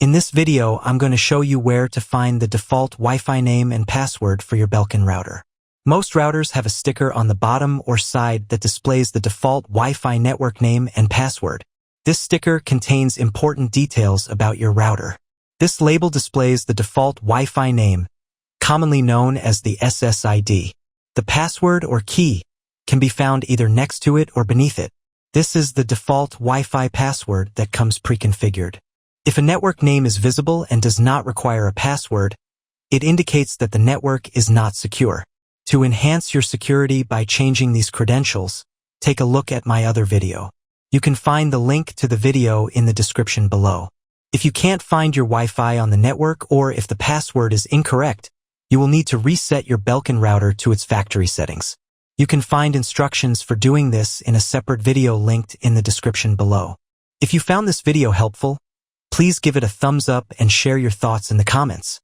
In this video, I'm going to show you where to find the default Wi-Fi name and password for your Belkin router. Most routers have a sticker on the bottom or side that displays the default Wi-Fi network name and password. This sticker contains important details about your router. This label displays the default Wi-Fi name, commonly known as the SSID. The password or key can be found either next to it or beneath it. This is the default Wi-Fi password that comes pre-configured. If a network name is visible and does not require a password, it indicates that the network is not secure. To enhance your security by changing these credentials, take a look at my other video. You can find the link to the video in the description below. If you can't find your Wi-Fi on the network or if the password is incorrect, you will need to reset your Belkin router to its factory settings. You can find instructions for doing this in a separate video linked in the description below. If you found this video helpful, please give it a thumbs up and share your thoughts in the comments.